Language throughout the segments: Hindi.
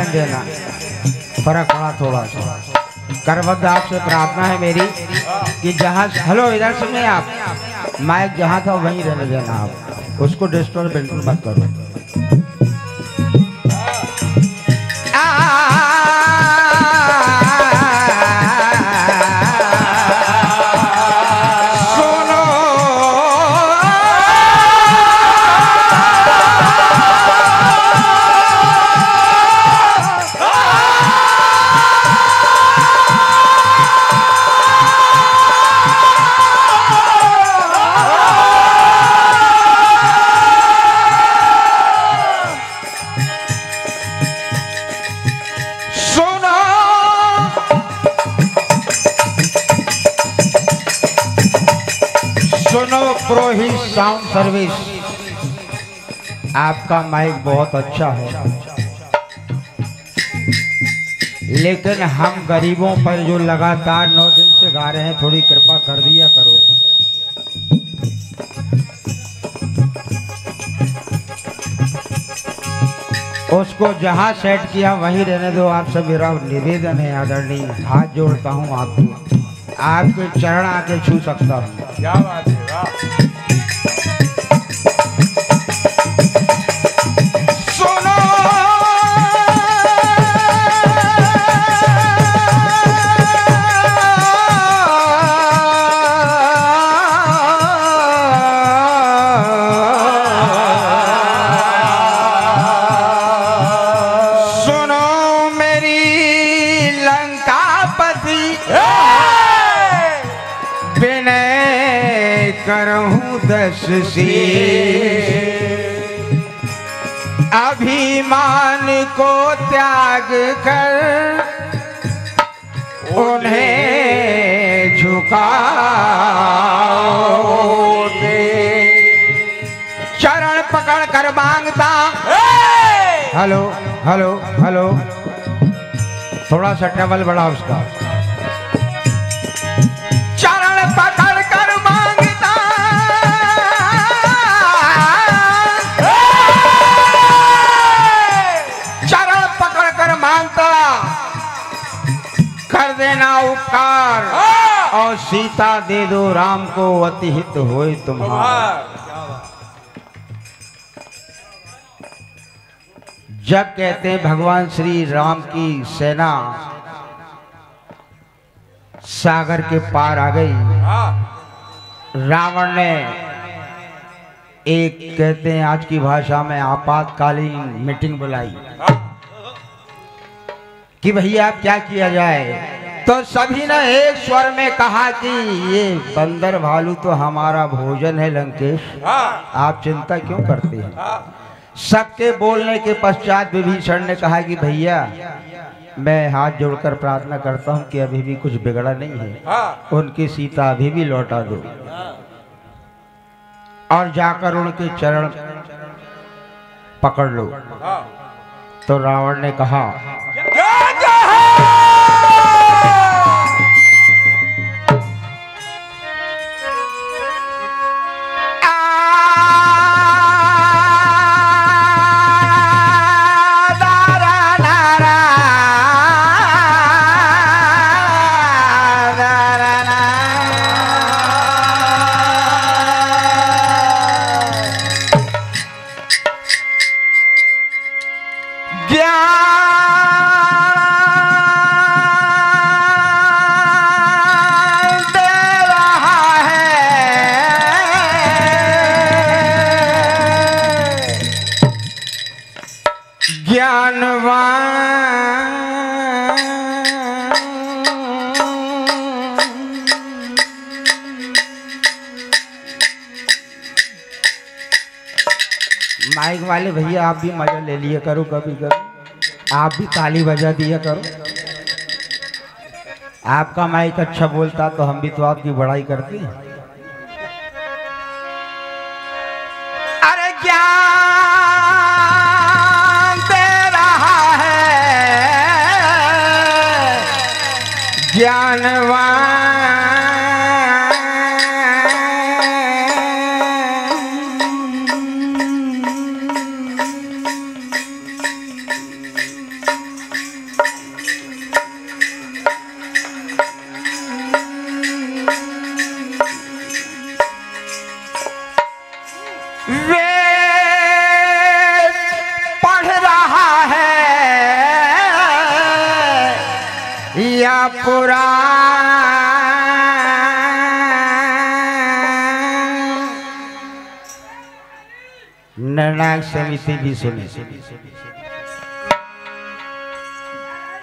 लेन देना, फर्क पड़ा थोड़ा सा। करबद्ध आपसे प्रार्थना है मेरी कि जहाँ, हेलो इधर सुनिए आप, माइक जहाँ था वहीं रहने देना, आप उसको डिस्टर्ब बिल्कुल मत करो। सुनो पुरोहित साउंड सर्विस, आपका माइक बहुत अच्छा है, लेकिन हम गरीबों पर जो लगातार 9 दिन से गा रहे हैं, थोड़ी कृपा कर दिया करो। उसको जहां सेट किया वहीं रहने दो। आपसे मेरा निवेदन है आदरणीय, हाथ जोड़ता हूं आपके चरण आके छू सकता हूं। क्या बात है, वाह। सुनो मेरी लंकापति, विनय करहूं 10 शीश, अभिमान को त्याग कर उन्हें झुकाओ दे। चरण पकड़ कर मांगता, हेलो हेलो हेलो, थोड़ा सा ट्रबल बढ़ा उसका। चरण पकड़ कर मांगता, चरण पकड़ कर मांगता, कर देना उपकार और सीता दे दो राम को, अति हित होए तुम्हारा। जब कहते हैं भगवान श्री राम की सेना सागर के पार आ गई, रावण ने एक, कहते हैं आज की भाषा में, आपातकालीन मीटिंग बुलाई कि भैया अब क्या किया जाए। तो सभी ने एक स्वर में कहा कि ये बंदर भालू तो हमारा भोजन है लंकेश, आप चिंता क्यों करते हैं। सबके बोलने के पश्चात विभीषण ने कहा कि भैया मैं हाथ जोड़कर प्रार्थना करता हूं कि अभी भी कुछ बिगड़ा नहीं है, उनकी सीता अभी भी लौटा दो। और जाकर उनके चरण पकड़ लो। तो रावण ने कहा, माइक वाले भैया आप भी मजा ले लिया करो, कभी कभी आप भी ताली बजा दिया करो। आपका माइक अच्छा बोलता तो हम भी तो आपकी बड़ाई करते हैं। अरे ज्ञान दे रहा है ज्ञानवान, निर्णायक समिति भी सुने।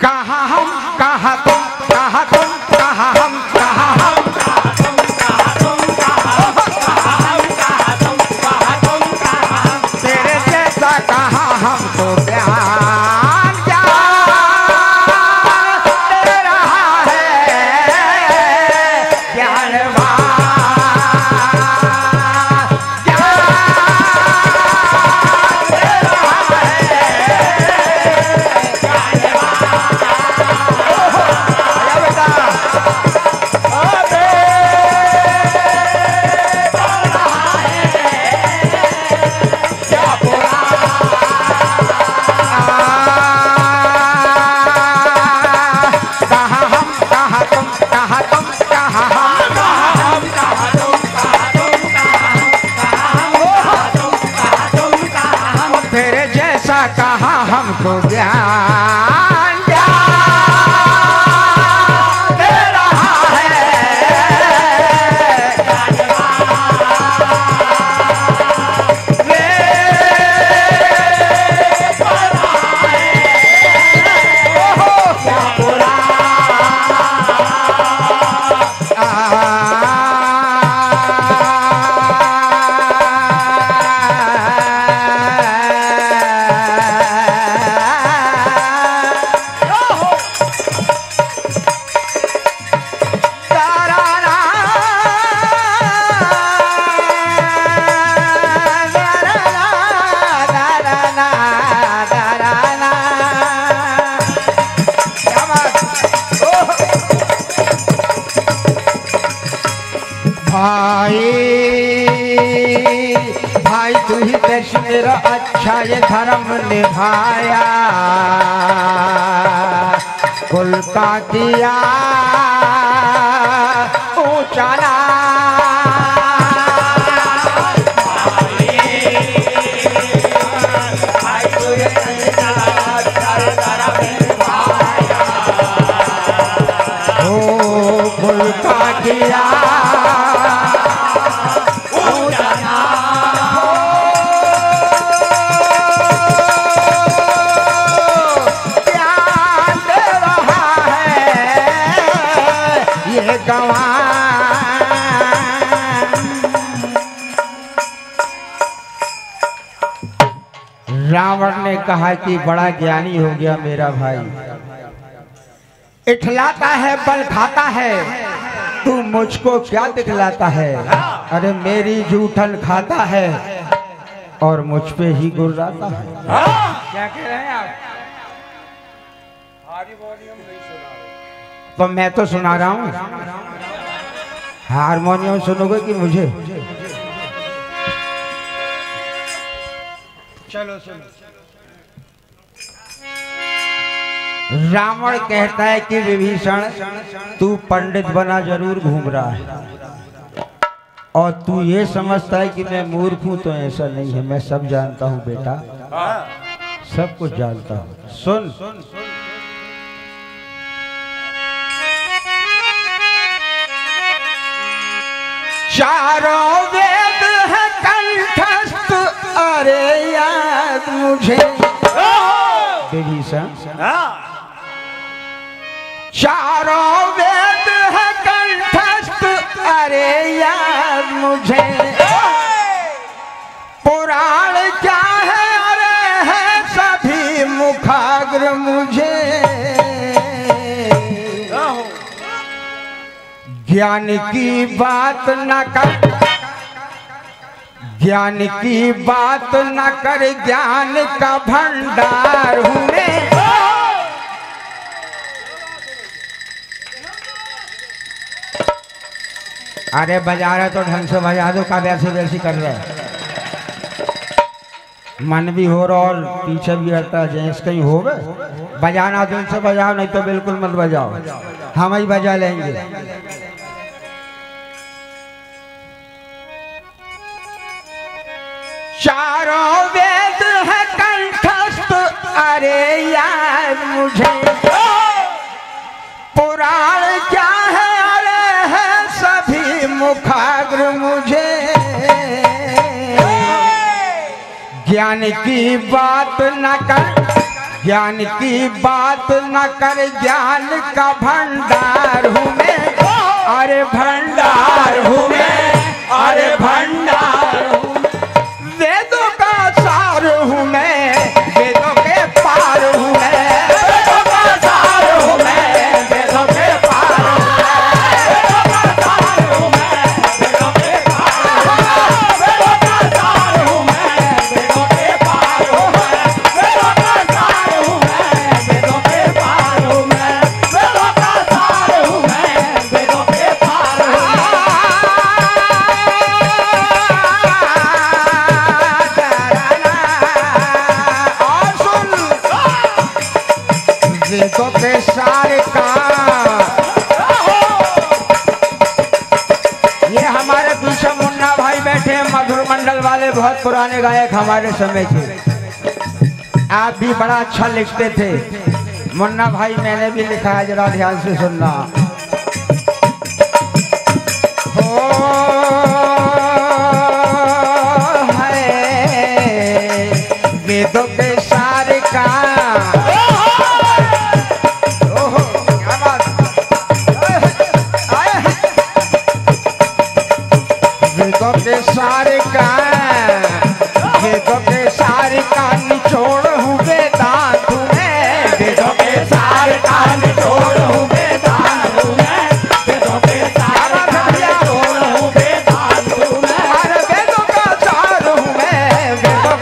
कहाँ हम कहाँ तुम, कहाँ तुम कहाँ हम, कहाँ हम कहाँ तुम, कहाँ तुम कहाँ, कहाँ हम कहाँ तुम, कहाँ तुम कहाँ, तेरे जैसा कहाँ हमको ज्ञान दे रहा है, ज्ञानवान कहाँ हमको ज्ञान दे रहा है, भाई तू ही देश मेरा अच्छा ये धर्म निभाया, कुल का किया ऊंचा भाई तू ही मेरा अच्छा धर्म निभाया, ओ कुल का किया रावण ने कहा कि बड़ा ज्ञानी हो गया मेरा भाई, इठलाता है बल खाता है, तू मुझको क्या दिखलाता है, अरे मेरी जूठन खाता है और मुझ पे ही गुर्राता है। क्या कह रहे हैं आप? हारमोनियम नहीं सुना रहे तो मैं तो सुना रहा हूँ, हारमोनियम सुनोगे कि मुझे? चलो सुनो। रावण कहता है कि विभीषण तू पंडित बना जरूर घूम रहा है और तू ये समझता है कि मैं मूर्ख हूं, तो ऐसा नहीं है, मैं सब जानता हूं बेटा, सब कुछ जानता हूं। सुन, चारों वेद है कंठस्थ, अरे याद मुझे विभीषण, चारों वेद है कंठस्थ, अरे याद मुझे, पुराण क्या है अरे है सभी मुखाग्र मुझे, ज्ञान की बात न कर, ज्ञान की बात न कर, ज्ञान का भंडार हूँ मैं, अरे बजा रहे तो ढंग से बजा दो, का वैसे वैसी कर रहे, मन भी हो रहा और पीछे भी हटता है, जैसे कहीं हो गए बजाना दिल से बजाओ, नहीं तो बिल्कुल मत बजाओ, हम ही बजा लेंगे। चारों वेद है कंठस्थ, अरे याद मुझे, पुराण क्या है अरे है सभी मुखाग्र मुझे, ज्ञान की बात न कर, ज्ञान की बात न कर, ज्ञान का भंडार हूँ मैं, अरे भंडार हूँ मैं, अरे भंडार हूँ, वेदों का सार हूँ मैं, वेदों के पार हूँ मैं, वेदों का सार हूँ मैं, वेदों के पार हूँ वेदों के सारे का। ये हमारे पीछे मुन्ना भाई बैठे हैं, मधुर मंडल वाले, बहुत पुराने गायक हमारे समय के। आप भी बड़ा अच्छा लिखते थे मुन्ना भाई, मैंने भी लिखा है, जरा ध्यान से सुनना। हो है वेदों के सारे का, वेदों के सारे का, वेदों के सारे का निचोड़ हूँ वेदांत हूँ मैं, वेदों के सारे का निचोड़ हूँ वेदांत हूँ मैं, वेदों के सारे का निचोड़ हूँ वेदांत हूँ मैं, अरे वेदों का सार हूँ मैं, वेदों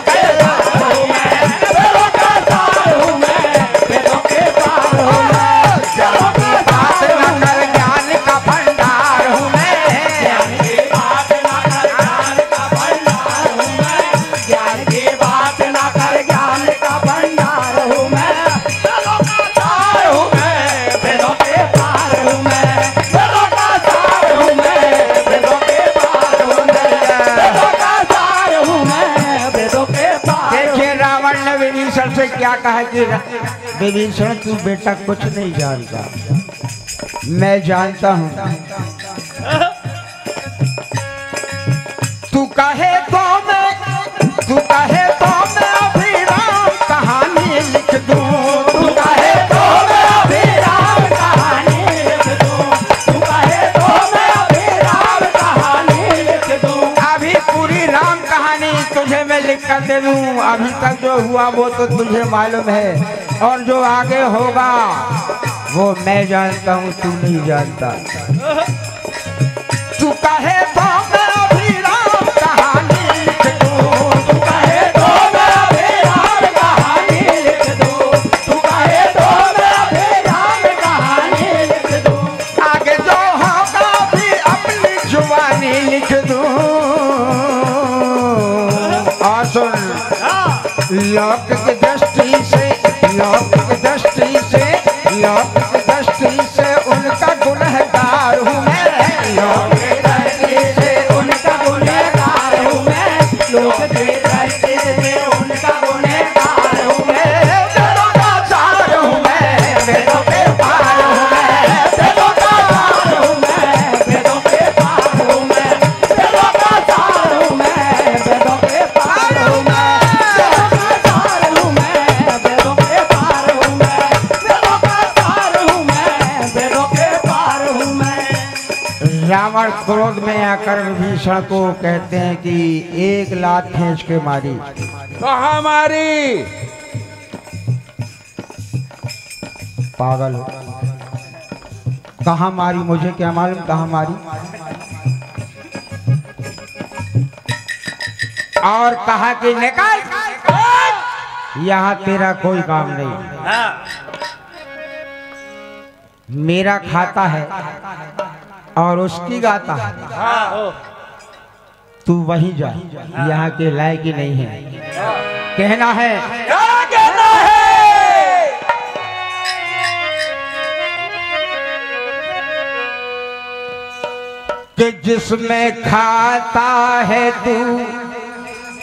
के पार हूँ मैं, वेदों का सार हूँ मैं, वेदों के पार हूँ मैं, वेदों का सार हूँ मैं, वेदों के पार हूँ मैं, से क्या कहा कि विभीषण तू बेटा कुछ नहीं जानता, मैं जानता हूँ। तू कहे तो मैं, तू कहे तो मैं अभी राम कहानी लिख दूँ, तू कहे तो मैं अभी राम कहानी लिख दूँ, तू कहे तो मैं अभी राम कहानी लिख दूँ, अभी पूरी राम कहानी तुझे मैं लिख कर दे दूँ। अभी तक जो हुआ वो तो तुझे मालूम है, और जो आगे होगा वो मैं जानता हूँ, तू नहीं जानता। तू कहे तो मैं अभी राम कहानी लिख दूँ, तू कहे तो मैं अभी राम कहानी लिख दूँ, तू कहे तो मैं अभी राम कहानी लिख दूँ, आगे जो होगा भी अपनी जुबानी लिख दूँ। और सुन, लौकिक दृष्टि से, लौकिक दृष्टि से, लौकिक दृष्टि से उनका गुनहगार हूँ मैं, लौकिक दृष्टि से उनका गुनहगार हूँ मैं, लौकिक दृष्टि से उनका गुनहगार हूँ मैं, वेदों का सार हूँ मैं, वेदों के पार हूँ मैं, वेदों का सार हूँ मैं, वेदों के पार हूँ मैं, वेदों का सार हूँ मैं, वेदों के पार हूँ मैं, रावण क्रोध में आकर विभीषण को कहते हैं कि एक लात खींच के मारी। कहाँ मारी? पागल हो, कहाँ मारी मुझे क्या मालूम, कहाँ मारी। और कहा कि निकल, यहाँ तेरा कोई काम नहीं, मेरा खाता है और उसकी गाता है, तू वहीं जा, यहाँ के लायक ही नहीं है। कहना है, क्या कहना है? कि जिसमें खाता है तू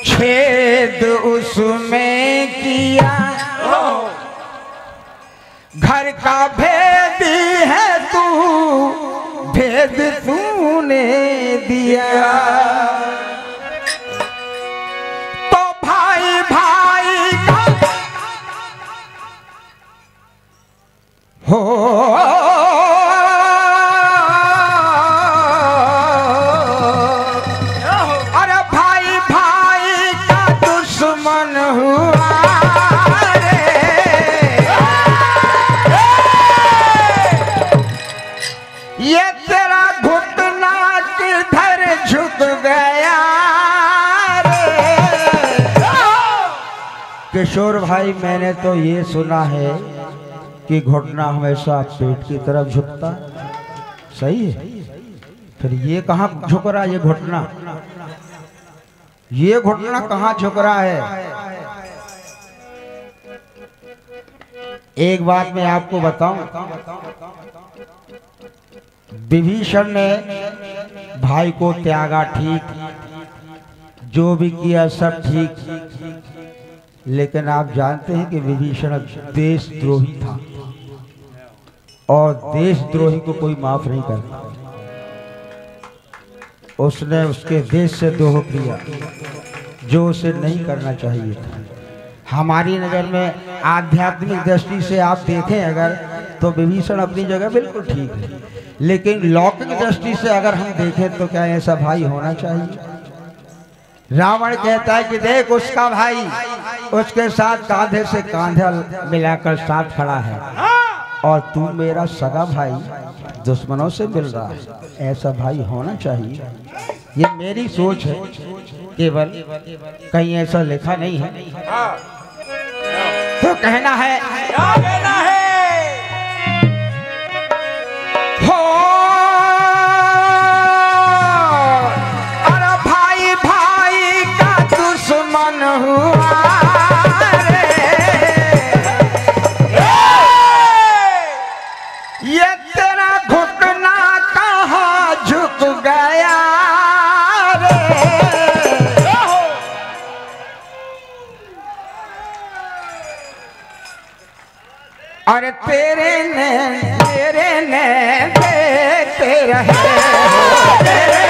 छेद उसमें किया, घर का भेदी है तू भेद तूने दिया तो भाई भाई का हो अरे भाई भाई का दुश्मन हुआ ये तेरा घुटना किधर झुक गया रे। किशोर भाई मैंने तो ये सुना है कि घुटना हमेशा पेट की तरफ झुकता है, सही है? फिर ये कहाँ झुक रहा है? ये घुटना कहाँ झुक रहा है? एक बात मैं आपको बताऊं, विभीषण ने भाई को त्यागा, ठीक, जो भी किया सब ठीक, लेकिन आप जानते हैं कि विभीषण देशद्रोही था और देशद्रोही को कोई माफ नहीं करता। उसने उसके देश से द्रोह किया जो उसे नहीं करना चाहिए था। हमारी नज़र में आध्यात्मिक दृष्टि से आप देखें अगर, तो विभीषण अपनी जगह बिल्कुल ठीक है, लेकिन लौकिक दृष्टि से अगर हम देखें तो क्या ऐसा भाई होना चाहिए? रावण कहता है कि देख उसका भाई उसके साथ कांधे से कांधा मिलाकर साथ खड़ा है और तू मेरा सगा भाई दुश्मनों से मिल रहा है, ऐसा भाई होना चाहिए। ये मेरी सोच है, केवल कहीं ऐसा लिखा नहीं है। तो कहना है, क्या कहना है? हो अरे भाई भाई का दुश्मन हुआ रे। ये तेरा घुटना कहाँ झुक गया रे। अरे तेरे ने देखते रहे, तेरे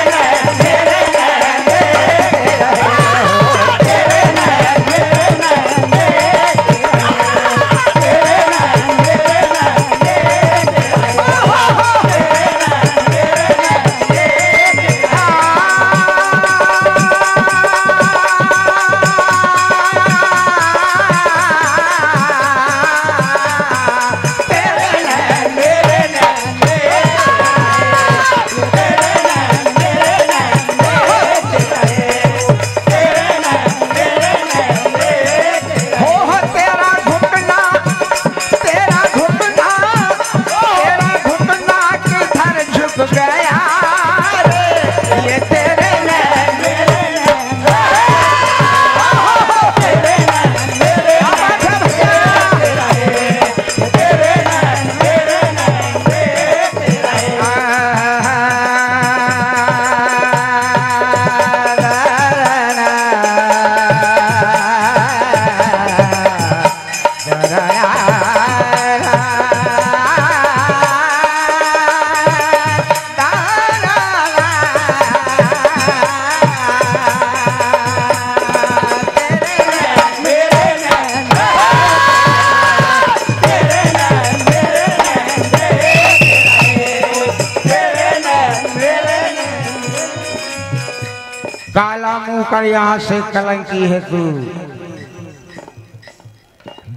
काला मुंह कर यहाँ से कलंकी है तू,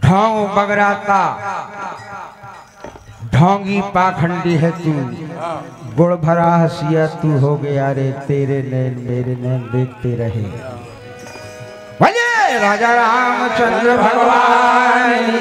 ढोंग बगराता ढोंगी पाखंडी है तू, गुड़ भरा हसिया तू हो गया रे, तेरे नैन मेरे नैन देखते रहे। राजा रामचंद्र भगवान।